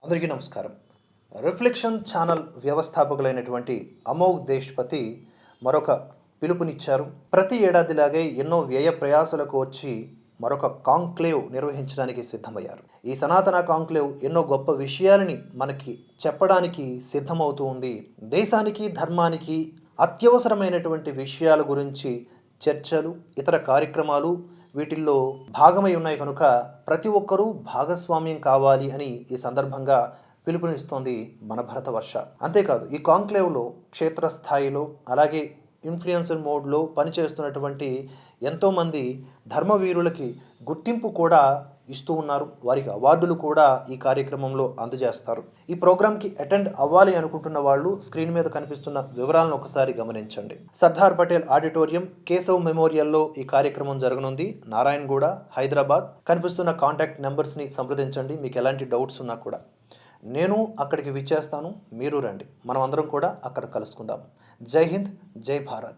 అందరికీ నమస్కారం. Reflection channel వ్యవస్థాపకులైనటువంటి Amogh Deshpati మరొక పిలుపునిచ్చారు. ప్రతి ఏడాదిలాగే ఎన్నో వ్యయ ప్రయాసలకు వచ్చి మరొక కాంక్లేవ్ నిర్వహించడానికి సిద్ధమయ్యారు. ఈ సనాతన కాంక్లేవ్ ఎన్నో గొప్ప విషయాలని మనకి చెప్పడానికి సిద్ధమవుతూ ఉంది. దేశానికి, ధర్మానికి అత్యవసరమైనటువంటి విషయాల గురించి చర్చలు, ఇతర కార్యక్రమాలు వీటిల్లో భాగమై ఉన్నాయి కనుక ప్రతి ఒక్కరూ భాగస్వామ్యం కావాలి అని ఈ సందర్భంగా పిలుపునిస్తోంది మన భరతవర్ష. అంతేకాదు ఈ కాంక్లేవ్లో క్షేత్రస్థాయిలో అలాగే ఇన్ఫ్లుయెన్సర్ మోడ్లో పనిచేస్తున్నటువంటి ఎంతోమంది ధర్మవీరులకి గుర్తింపు కూడా ఇస్తూ ఉన్నారు. వారికి అవార్డులు కూడా ఈ కార్యక్రమంలో అందజేస్తారు. ఈ ప్రోగ్రాంకి అటెండ్ అవ్వాలి అనుకుంటున్న వాళ్ళు స్క్రీన్ మీద కనిపిస్తున్న వివరాలను ఒకసారి గమనించండి. సర్దార్ పటేల్ ఆడిటోరియం, కేశవ్ మెమోరియల్లో ఈ కార్యక్రమం జరగనుంది. నారాయణగూడ, హైదరాబాద్. కనిపిస్తున్న కాంటాక్ట్ నెంబర్స్ని సంప్రదించండి. మీకు ఎలాంటి డౌట్స్ ఉన్నా కూడా నేను అక్కడికి విచ్చేస్తాను, మీరు రండి. మనం అందరం కూడా అక్కడ కలుసుకుందాం. జై హింద్, జై భారత్.